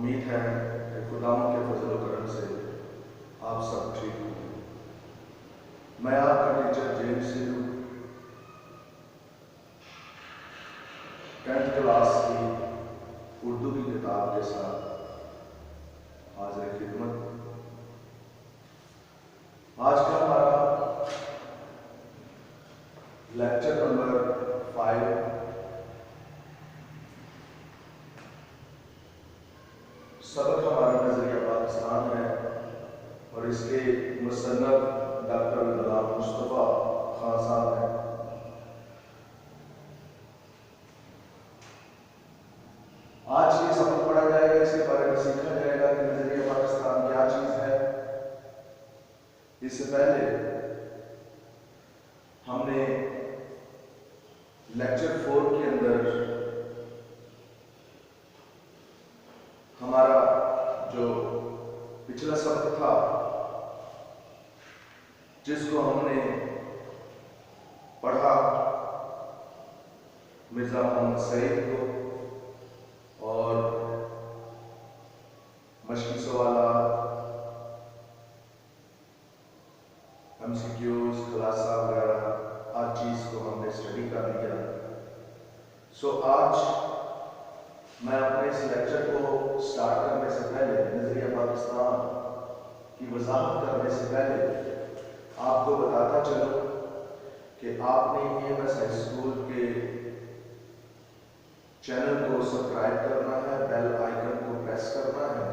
امید ہے کہ خداوند کے فضل و کرم سے آپ سب ٹھیک ہوں گے۔ میں آپ کا teacher James Singh 10th class کی اردو کی کتاب کے ساتھ حاضر خدمت۔ آج کا ہمارا لیکچر نمبر 5 سبق ہمارا نظریہ پاکستان ہے اور اس کے مصنف ڈاکٹر غلام مصطفیٰ خان صاحب ہیں۔ آج یہ سبق پڑھا جائے گا، اس کے بارے میں سیکھا جائے گا کہ نظریہ پاکستان کیا چیز ہے۔ اس سے پہلے ہم نے لیکچر 4 کے اندر ہمارا جو پچھلا سبق تھا جس کو ہم نے پڑھا مرزا محمد سعید کو اور مشقی سوالات، MCQs، خلاصہ وغیرہ ہر چیز کو ہم نے اسٹڈی کر لیا۔ آج میں اپنے اس لیکچر کو سٹارٹ کرنے سے پہلے، نظریہ پاکستان کی وضاحت کرنے سے پہلے آپ کو بتاتا چلوں کہ آپ نے EMS ہائی اسکول کے چینل کو سبسکرائب کرنا ہے، بیل آئیکن کو پریس کرنا ہے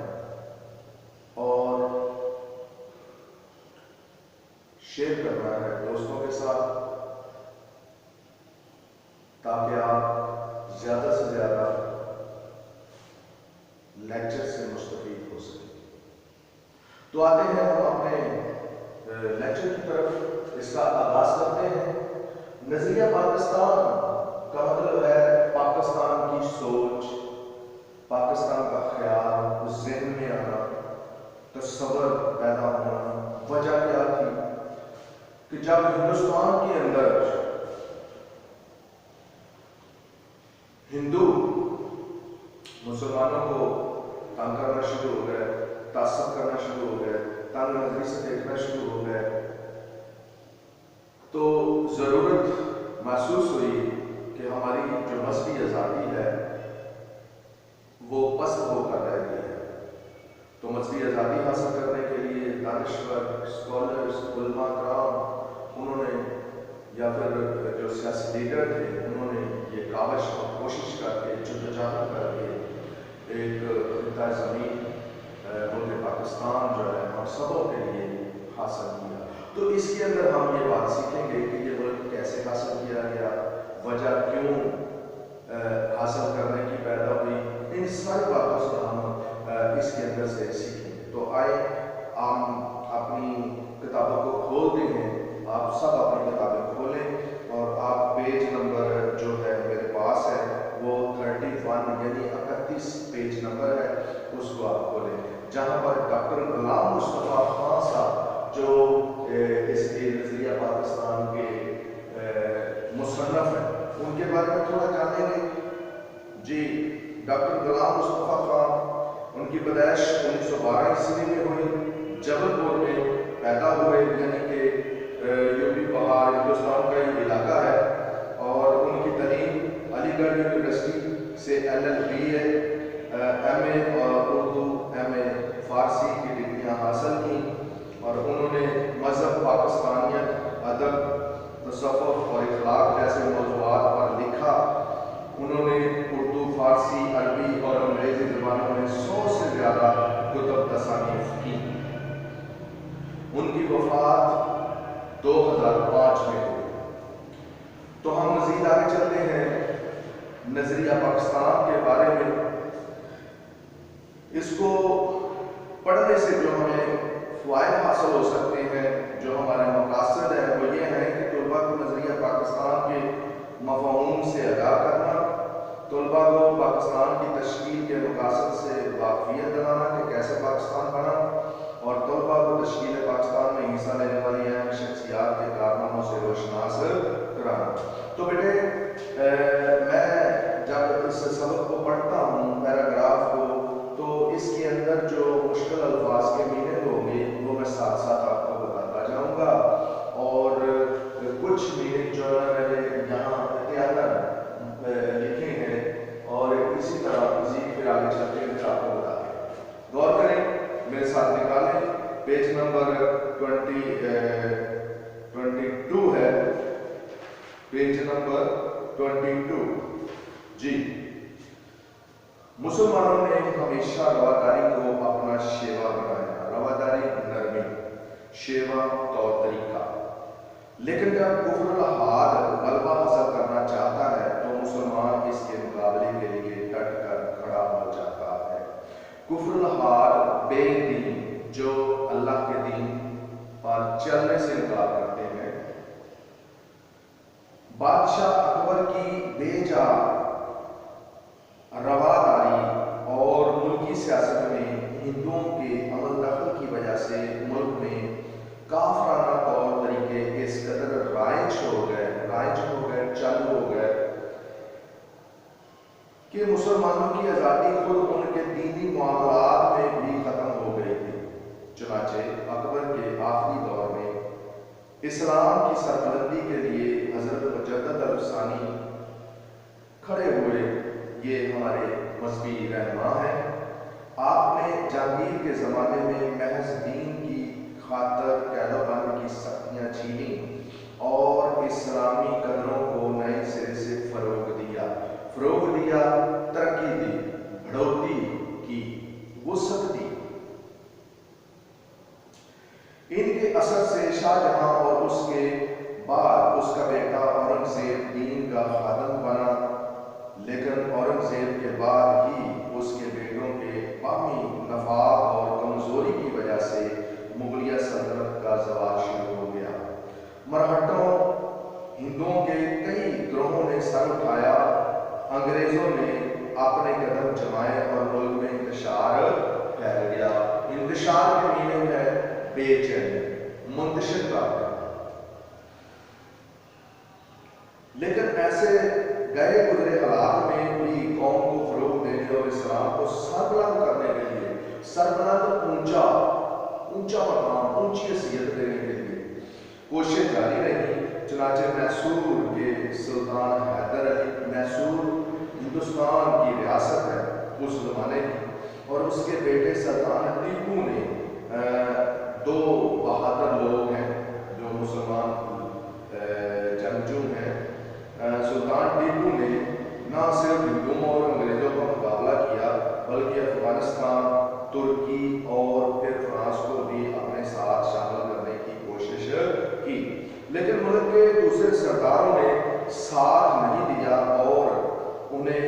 اور شیئر کرنا ہے دوستوں کے ساتھ، تاکہ آپ زیادہ سے زیادہ لیکچر سے مستفید ہو سکیں۔ تو آتے ہیں ہم اپنے لیکچر کی طرف۔ اس کا آغاز کرتے ہیں۔ نظریہ پاکستان کا مطلب ہے پاکستان کی سوچ، پاکستان کا خیال ذہن میں آنا، تصور پیدا ہونا۔ وجہ کیا تھی کہ جب ہندوستان کے اندر ہندو مسلمانوں کو تنگ کرنا شروع ہو گئے، تعصب کرنا شروع ہو گئے، تنگ نظری سے دیکھنا شروع ہو گئے، تو ضرورت محسوس ہوئی کہ ہماری جو مذہبی آزادی ہے وہ پست ہو کر رہ گئی ہے۔ تو مذہبی آزادی حاصل کرنے کے لیے دانشور، اسکالرز، علماء کرام، انہوں نے یا پھر جو سیاسی لیڈر تھے انہوں نے یہ کاوش اور کوشش کر کے جدوجہد کر کے ایک خطہ زمین ملک پاکستان جو ہے ہم سبوں کے لیے حاصل کیا۔ تو اس کے اندر ہم یہ بات سیکھیں گے کہ یہ ملک کیسے حاصل کیا گیا، وجہ کیوں حاصل کرنے کی پیدا ہوئی، ان ساری باتوں سے ہم اس کے اندر سے سیکھیں گے۔ تو آئے ہم اپنی کتابوں کو کھولتے ہیں۔ آپ سب اپنی کتابیں کھولیں اور آپ پیج نمبر جو ہے میرے پاس ہے وہ 31 یعنی 31 پیج نمبر ہے، اس کو آپ کھولیں، جہاں پر ڈاکٹر غلام مصطفیٰ خان صاحب جو اس کے نظریہ پاکستان کے مصنف ہیں ان کے بارے میں تھوڑا جانیں گے۔ جی، ڈاکٹر غلام مصطفیٰ خان، ان کی پیدائش 1912 عیسوی میں ہوئی، جبل پور میں پیدا ہوئے، یعنی کہ یوپی پہاڑ ہندوستان کا ہی علاقہ ہے، اور ان کی تعلیم علی گڑھ یونیورسٹی سے LLB ہے، MA اور اردو MA فارسی کی ڈگریاں حاصل کی، اور انہوں نے مذہب، پاکستانیت، ادب، تصوف اور اخلاق جیسے موضوعات پر لکھا۔ انہوں نے اردو، فارسی، عربی اور انگریزی زبانوں میں 100 سے زیادہ کتب تصانیف کی۔ ان کی وفات 2005 میں ہوئی۔ تو ہم مزید آگے چلتے ہیں نظریہ پاکستان کے بارے میں۔ اس کو پڑھنے سے جو ہمیں فوائد حاصل ہو سکتے ہیں، جو ہمارے مقاصد ہیں، وہ یہ ہیں کہ طلباء کو نظریہ پاکستان کے مفہوم سے آگاہ کرنا، طلباء کو پاکستان کی تشکیل کے مقاصد سے واقفیت دلانا کہ کیسے پاکستان بنا، اور طلباء کو تشکیل پاکستان میں حصہ لینے والی اہم شخصیات کے کارناموں سے روشناس کرانا۔ تو بیٹے میں جب اس سبق کو پڑھتا ہوں، پیراگراف کو، تو اس نمبر 22 ہے، پیج نمبر 22۔ جی، مسلمانوں نے ہمیشہ رواداری کو اپنا شیوا بنایا، رواداری نرمی، شیوا طور طریقہ، لیکن جب کفر الحاد غلبہ حاصل کرنا چاہتا ہے تو مسلمان اس کے مقابلے کے لیے ڈٹ کر کھڑا ہو جاتا ہے۔ کفر الحاد بے دین جو اللہ کے دین پر چلنے سے انکار کرتے ہیں، بادشاہ اکبر کی بے جا رواداری اور ملکی سیاست میں ہندوؤں کے عمل دخل کی وجہ سے ملک میں کافرانہ طور طریقے اس قدر رائج ہو گئے، چالو ہو گئے کہ مسلمانوں کی آزادی خود ان کے دینی معاملات میں بھی ختم ہو گئی تھی۔ چنانچہ اکبر کے آخری دور میں اسلام کی سربلندی کے لیے حضرت مجدد الثانی کھڑے ہوئے۔ یہ ہمارے مذہبی رہنما ہیں۔ آپ نے جہانگیر کے زمانے میں محض دین کی خاطر قید و بند کی سختیاں چھینی اور اسلامی قدروں کو نئے سرے سے فروغ دیا، ترقی دی، بڑھوتری کی، وسعت دی۔ ان کے اثر سے شاہ جہاں اور اس کے بعد اس کا بیٹا اورنگزیب دین کا خادم بنا، لیکن اورنگزیب کے بعد ہی اس کے بیٹوں کے باہمی نفاق اور کمزوری کی وجہ سے مغلیہ سلطنت کا زوال شروع ہو گیا۔ مرہٹوں ہندوؤں کے کئی گروہوں نے سر اٹھایا، انگریزوں نے اپنے قدم جمائے اور ملک میں انتشار پھیل گیا۔ انتشار کے معنی ہے بے چینی، منتشر کرنا۔ لیکن ایسے گئے گزرے حالات میں بھی قوم کو فروغ دینے اور اسلام کو سربلند کرنے کے لیے، سربلند اونچا مقام، اونچی حیثیت دینے کے لیے کوشش جاری رہی۔ چنانچہ میسور کے سلطان حیدر علی، میسور ہندوستان کی ریاست ہے اس زمانے کی، اور اس کے بیٹے سلطان ٹیپو نے، دو بہادر لوگ ہیں جو مسلمان جنگجو ہیں، سلطان ٹیپو نے نہ صرف ہندوؤں اور انگریزوں کا مقابلہ کیا بلکہ افغانستان، ترکی اور پھر فرانس کو بھی اپنے ساتھ شامل کرنے کی کوشش کی، لیکن ملک کے دوسرے سرداروں نے ساتھ نہیں دیا اور انہیں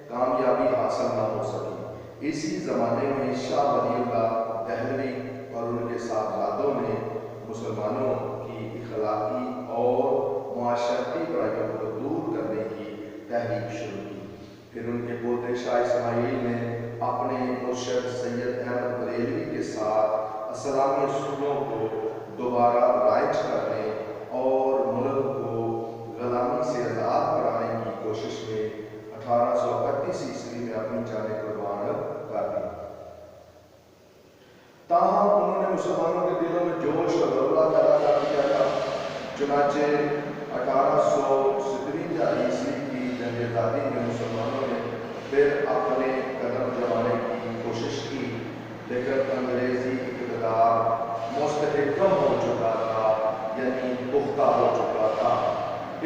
کامیابی حاصل نہ ہو سکی۔ اسی زمانے میں شاہ ولی اللہ دہلوی اور ان کے صاحبزادوں نے مسلمانوں کی اخلاقی اور معاشرتی برائیوں کو دور کرنے کی تحریک شروع کی۔ پھر ان کے پوتے شاہ اسماعیل نے اپنے مرشد سید احمد بریلوی کے ساتھ اسلامی اصولوں کو دوبارہ رائج کرنے اور ملک کو غلامی سے آزاد کرانے کی کوشش میں 1831 عیسوی میں اپنی جانیں قربان کر دی۔ تاہم انہوں نے مسلمانوں کے دلوں میں جوش اور جذبہ پیدا کر دیا تھا۔ چنانچہ 1857 عیسوی کی جنگ آزادی میں مسلمانوں نے پھر اپنے قدم جمانے کی کوشش کی، لیکن انگریزی اقتدار مستحکم ہو چکا تھا، یعنی پختہ ہو چکا تھا،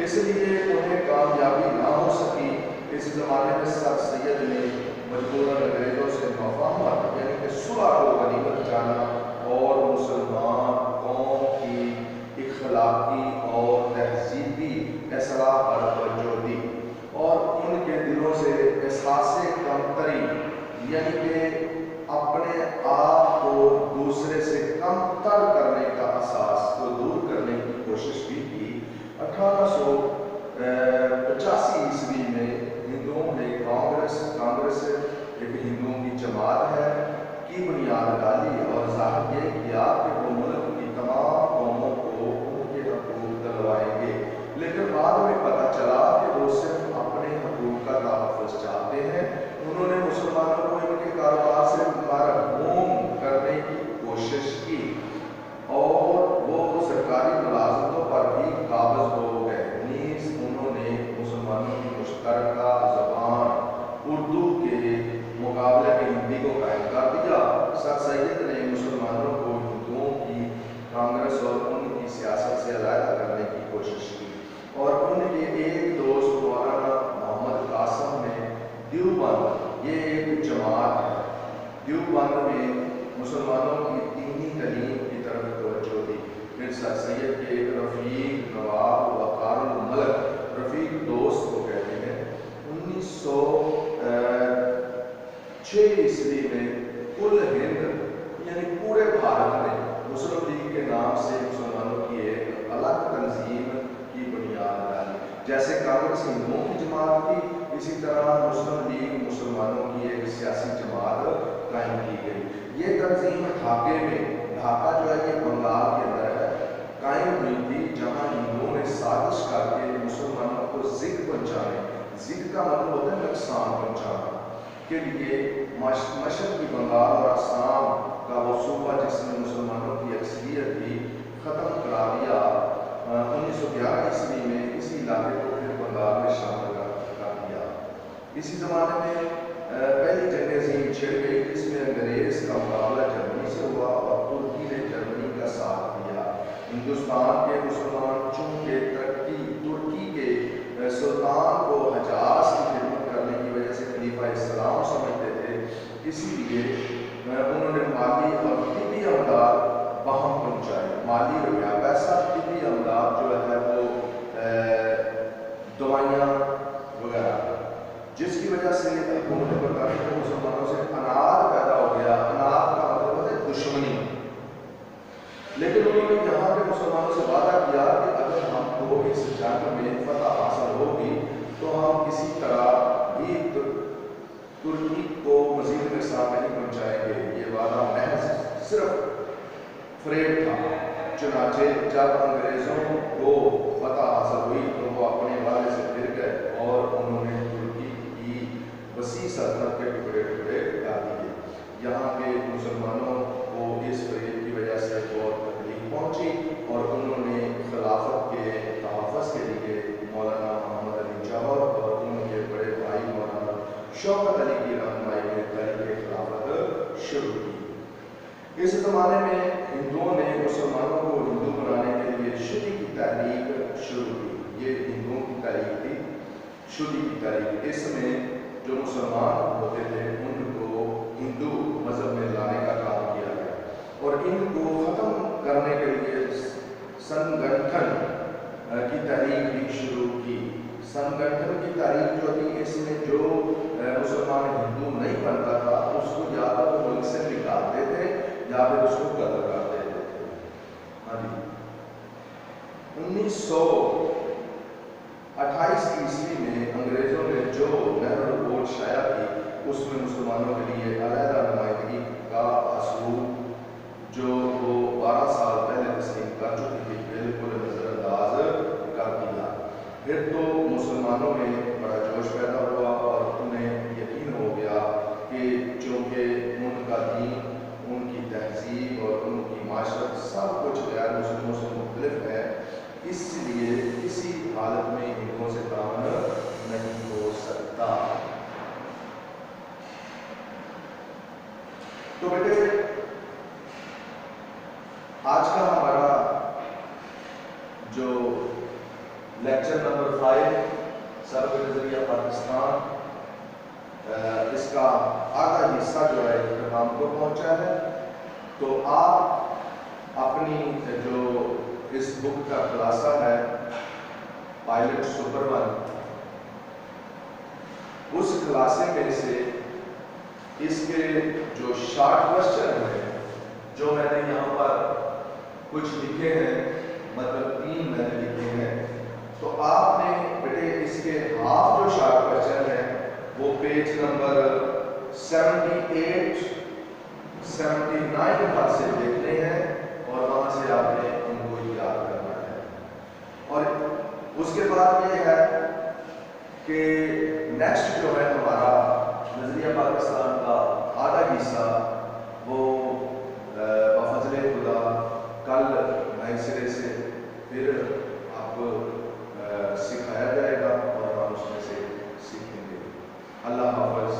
اس لیے انہیں کامیابی نہ ہو سکی۔ اس زمانے میں سر سید نے مجبوراً انگریزوں سے مفاہمت یعنی کہ صلح کو غنیمت جانا اور مسلمان قوم کی اخلاقی اور تہذیبی اصلاح پر توجہ دی اور ان کے دلوں سے احساس کمتری یعنی کہ اپنے آپ کو دوسرے سے کم تر کرنے کا احساس کو دور کرنے کی کوشش بھی کی۔ 1885 عیسوی میں ہندوؤں نے کانگریس ایک ہندوؤں کی جماعت ہے کی بنیاد ڈالی اور ظاہر یہ کیا کہ وہ ملک کی تمام قوموں کو ان کے حقوق دلوائیں گے، لیکن بعد میں پتہ چلا کہ وہ صرف اپنے حقوق کا تحفظ چاہتے ہیں۔ انہوں نے مسلمانوں کو ان کے کاروبار سے محروم کرنے کی کوشش کی اور وہ سرکاری ملازمتوں پر بھی قابض ہو گئے۔ نیز انہوں نے مسلمانوں کی مشترکہ زبان اردو کے مقابلے میں ہندی کو قائم کر دیا۔ سر سید نے مسلمانوں کو ہندوؤں کی کانگریس اور ان کی سیاست سے علیحدہ کرنے کی کوشش کی، اور ان کے ایک دوست مولانا محمد قاسم نے دیوبند، یہ ایک جماعت ہے، دیوبند میں مسلمانوں کی دینی تعلیم کی طرف توجہ دی۔ پھر سر سید کے ایک رفیق نواب وقار الملک، رفیق دوست کو کہتے ہیں، 1906 میں کل ہند یعنی پورے بھارت میں مسلم لیگ کے نام سے مسلمانوں کی ایک الگ تنظیم کی بنیاد ڈالی۔ جیسے کانگریس ہندوؤں کی جماعت کی، اسی طرح مسلم لیگ مسلمانوں کی ایک سیاسی جماعت قائم کی گئی۔ یہ تنظیم ڈھاکے میں، ڈھاکہ جو ہے یہ بنگال کے اندر ہے، قائم ہوئی تھی، جہاں ہندوؤں نے سازش کر کے مسلمانوں کو ذکر پہنچانے، ذکر کا مطلب ہوتا ہے نقصان پہنچانا کے لیے مشرقی بنگال اور آسام کا وہ صوبہ جس میں مسلمانوں کی اکثریت تھی ختم کرا دیا۔ 1911 میں اسی علاقے کو پھر بنگال میں شامل کر دیا۔ اسی زمانے میں پہلی جنگ عظیم چھڑ گئی، جس میں انگریز کا مقابلہ جرمنی سے ہوا اور ترکی نے جرمنی کا ساتھ دیا۔ ہندوستان کے مسلمان چونکہ ترکی کے سلطان کو حجاز کی خدمت کرنے کی وجہ سے خلیفہ اسلام سمجھتے تھے، اسی لیے انہوں نے مالی اور طبی امداد وہاں پہنچائے، مالی روپیہ پیسہ، طبی امداد جو ہے وہ دوائیاں وغیرہ، جس کی وجہ سے حکومت برطانیہ کے مسلمانوں سے اناج پیدا ہو گیا۔ اناج کا مطلب ہوتا ہے دشمنی، لیکن انہوں نے یہاں کے مسلمانوں سے وعدہ کیا کہ اگر ہم کو اس جنگ میں فتح حاصل ہوگی تو ہم کسی طرح بھی ترکی کو مزید نقصان نہیں پہنچائیں گے۔ یہ وعدہ محض صرف فریب تھا۔ چنانچہ جب انگریزوں کو فتح حاصل ہوئی تو وہ اپنے وعدے سے پھر گئے اور انہوں نے ترکی کی وسیع سلطنت کے ٹکڑے ٹکڑے کر دیے۔ یہاں کے مسلمانوں کو اس فریب کی وجہ سے بہت تکلیف پہنچی اور انہوں نے خلافت کے تحفظ کے لیے مولانا محمد علی جوہر اور ان کے بڑے بھائی مولانا شوکت علی کی رہنمائی میں تحریک خلافت شروع کی۔ اس زمانے میں ہندوؤں نے مسلمانوں کو ہندو بنانے کے لیے شدی کی تحریک شروع کی۔ یہ ہندوؤں کی تحریک تھی، شدی کی تحریک۔ اس میں جو مسلمان ہوتے تھے ان کو ہندو مذہب میں لانے کا کام کیا گیا اور ان کو ختم کرنے کے لیے سنگٹھن کی تحریک بھی شروع کی۔ سنگٹھن کی تحریک جو تھی، اس میں جو مسلمان ہندو نہیں بنتا تھا اس کو یا تو وہ ملک سے نکالتے تھے یا پھر اس کو قتل کر دیتے تھے۔ ہاں جی، 1928 میں انگریزوں نے جو نہرو رپورٹ شائع کی اس میں مسلمانوں کے لیے علیحدہ نمائندگی کا اصول جو وہ 12 سال پہلے تسلیم کر چکی تھی بالکل نظر انداز کر دیا۔ پھر تو مسلمانوں میں بڑا جوش پیدا ہوا اور انہیں یقین ہو گیا کہ چونکہ ان کا دین، ان کی تہذیب اور ان کی معاشرت سب کچھ غیر مسلموں سے مختلف ہے، اس لیے کسی حالت میں ہندوؤں سے تعاون نہیں ہو سکتا۔ تو بیٹے آج کا ہمارا جو لیکچر نمبر 5 سر کے نظریہ پاکستان، اس کا آدھا حصہ جو ہے اختتام کو پہنچا ہے۔ تو آپ اپنی جو اس بک کا خلاصہ ہے پائلٹ سپر 1، اس خلاصے میں سے اس کے جو شارٹ کوسچن ہیں جو میں نے یہاں پر کچھ لکھے ہیں، مطلب 3 میں نے لکھے ہیں، تو آپ نے بیٹے اس کے ہاف جو شارٹ کوسچن ہے وہ پیج نمبر 78 79 تک سے دیکھنے ہیں اور وہاں سے آپ نے ان کو یاد کرنا ہے۔ اور اس کے بعد یہ ہے کہ نیکسٹ جو ہے ہمارا نظریہ پاکستان کا آدھا حصہ وہ بفضل خدا کل نئے سرے سے پھر آپ کو سکھایا جائے گا اور ہم اس میں سے سیکھیں گے۔ اللہ حافظ۔